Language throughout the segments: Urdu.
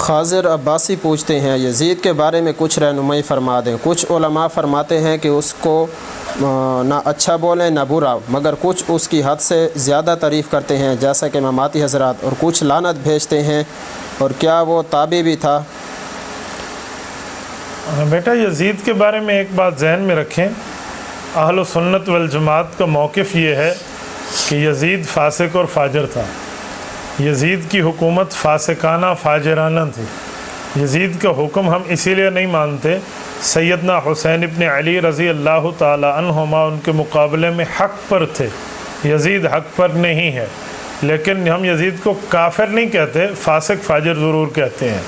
خاضر عباسی پوچھتے ہیں یزید کے بارے میں کچھ رہنمائی فرما دیں۔ کچھ علماء فرماتے ہیں کہ اس کو نہ اچھا بولیں نہ برا، مگر کچھ اس کی حد سے زیادہ تعریف کرتے ہیں جیسا کہ اماماتی حضرات، اور کچھ لعنت بھیجتے ہیں۔ اور کیا وہ تابعی بھی تھا؟ بیٹا یزید کے بارے میں ایک بات ذہن میں رکھیں، اہل سنت والجماعت کا موقف یہ ہے کہ یزید فاسق اور فاجر تھا۔ یزید کی حکومت فاسقانہ فاجرانہ تھی۔ یزید کا حکم ہم اسی لیے نہیں مانتے، سیدنا حسین ابن علی رضی اللہ تعالی عنہما ان کے مقابلے میں حق پر تھے، یزید حق پر نہیں ہے، لیکن ہم یزید کو کافر نہیں کہتے، فاسق فاجر ضرور کہتے ہیں۔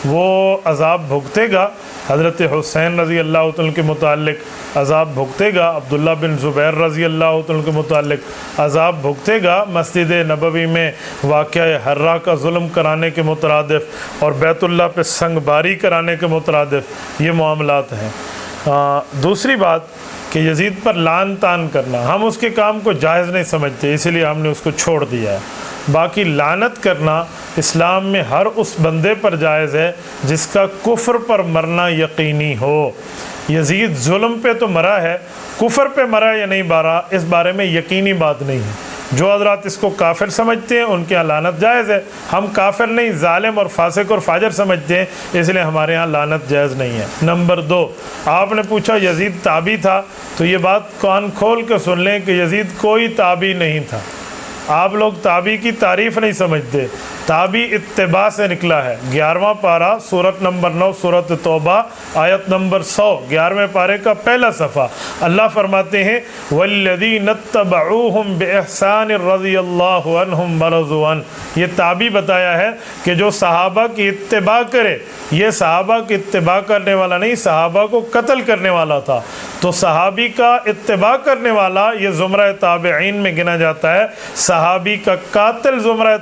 وہ عذاب بھگتے گا، حضرت حسین رضی اللہ عنہ کے متعلق عذاب بھگتے گا، عبداللہ بن زبیر رضی اللہ عنہ کے متعلق عذاب بھگتے گا، مسجد نبوی میں واقعہ حرہ کا ظلم کرانے کے مترادف اور بیت اللہ پہ سنگ باری کرانے کے مترادف یہ معاملات ہیں۔ دوسری بات کہ یزید پر لعن تان کرنا، ہم اس کے کام کو جائز نہیں سمجھتے، اسی لیے ہم نے اس کو چھوڑ دیا ہے۔ باقی لعنت کرنا اسلام میں ہر اس بندے پر جائز ہے جس کا کفر پر مرنا یقینی ہو۔ یزید ظلم پہ تو مرا ہے، کفر پہ مرا یا نہیں مرا اس بارے میں یقینی بات نہیں ہے۔ جو حضرات اس کو کافر سمجھتے ہیں ان کے یہاں لعنت جائز ہے، ہم کافر نہیں ظالم اور فاسق اور فاجر سمجھتے ہیں، اس لیے ہمارے ہاں لعنت جائز نہیں ہے۔ نمبر 2، آپ نے پوچھا یزید تابعی تھا، تو یہ بات کان کھول کے سن لیں کہ یزید کوئی تابعی نہیں تھا۔ آپ لوگ تابعی کی تعریف نہیں سمجھتے، تابعی اتباع سے نکلا ہے۔ 11واں پارہ سورت نمبر 9 سورت توبہ آیت نمبر 100، 11ویں پارے کا پہلا صفحہ، اللہ فرماتے ہیں وَالَّذِينَ اتَّبَعُوهُمْ بِإِحْسَانٍ رَضِيَ اللَّهُ عَنْهُمْ وَرَضُوا عَنْهُ۔ یہ تابعی بتایا ہے کہ جو صحابہ کی اتباع کرے، یہ صحابہ کی اتباع کرنے والا نہیں، صحابہ کو قتل کرنے والا تھا، تو صحابی کا اتباع کرنے والا یہ زمرہ تابعین میں گنا جاتا ہے، صحابی کا قاتل زمرہ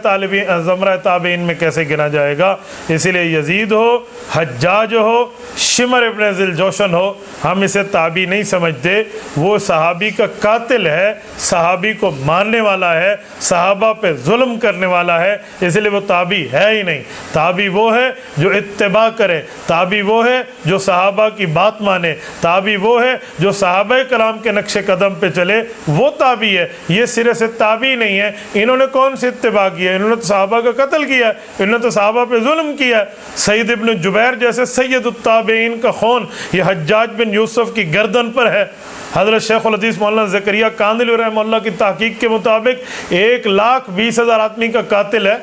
تابعین میں کیسے گنا جائے گا؟ اسی لیے یزید ہو، حجاج ہو، شمر ابن ذی الجوشن ہو، ہم اسے تابعی نہیں سمجھتے، وہ صحابی کا قاتل ہے، صحابی کو مارنے والا ہے، صحابہ پہ ظلم کرنے والا ہے، اس لیے وہ تابعی ہے ہی نہیں۔ تابعی وہ ہے جو اتباع کرے، تابعی وہ ہے جو صحابہ کی بات مانے، تابعی وہ ہے جو صحابہ کرام کے نقش قدم پہ چلے، وہ تابعی ہے۔ یہ سرے سے تابعی نہیں ہے۔ انہوں نے کون سی اتباع کیا؟ انہوں نے تو صحابہ کا قتل کیا، انہوں نے تو صحابہ پہ ظلم کیا۔ سعید ابن جبیر جیسے سید التابعین کا خون یہ حجاج بن یوسف کی گردن پر ہے۔ حضرت شیخ الحدیث مولانا زکریا کاندھلی رحمہ اللہ کی تحقیق کے مطابق 1,20,000 آدمی کا قاتل ہے۔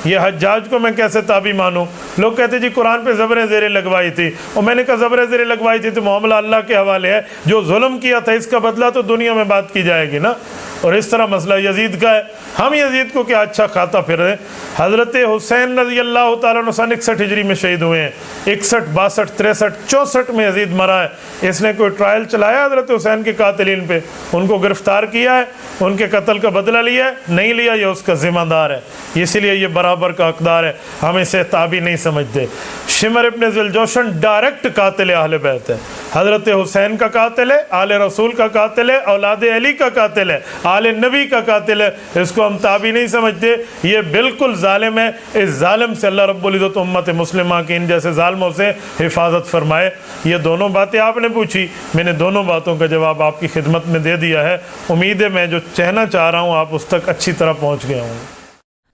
یہ حجاج کو میں کیسے تابعی مانوں؟ لوگ کہتے جی قرآن پہ زبر زیریں لگوائی تھی، اور میں نے کہا زبر زیریں لگوائی تھی تو معاملہ اللہ کے حوالے ہے، جو ظلم کیا تھا اس کا بدلہ تو دنیا میں بات کی جائے گی نا۔ اور اس طرح مسئلہ یزید کا ہے، ہم یزید کو کیا اچھا کھاتا پھر رہے ہیں؟ حضرت حسین رضی اللہ تعالیٰ عنہ 61 ہجری میں شہید ہوئے ہیں، 61 62 63 64 میں یزید مرا ہے۔ اس نے کوئی ٹرائل چلایا حضرت حسین کے قاتلین پہ؟ ان کو گرفتار کیا ہے، ان کے قتل کا بدلہ لیا ہے؟ نہیں لیا، یہ اس کا ذمہ دار ہے، اسی لیے یہ برابر کا حقدار ہے، ہم اسے تابعی نہیں سمجھتے۔ شمر ابن ذی الجوشن ڈائریکٹ قاتل اہل بیت ہے، حضرت حسین کا قاتل ہے، آل رسول کا قاتل ہے، اولاد علی کا قاتل ہے، آل نبی کا قاتل ہے، اس کو ہم تابعی نہیں سمجھتے۔ یہ بالکل ظالم ہے، اس ظالم سے اللہ رب العزت امت مسلمہ کی ان جیسے ظالموں سے حفاظت فرمائے۔ یہ دونوں باتیں آپ نے پوچھی، میں نے دونوں باتوں کا جواب آپ کی خدمت میں دے دیا ہے۔ امید ہے میں جو کہنا چاہ رہا ہوں آپ اس تک اچھی طرح پہنچ گئے ہوں۔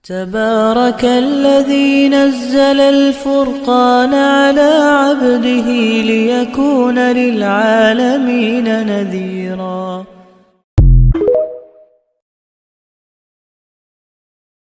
تبارك الذي نزل الفرقان على عبده ليكون للعالمين نذيرا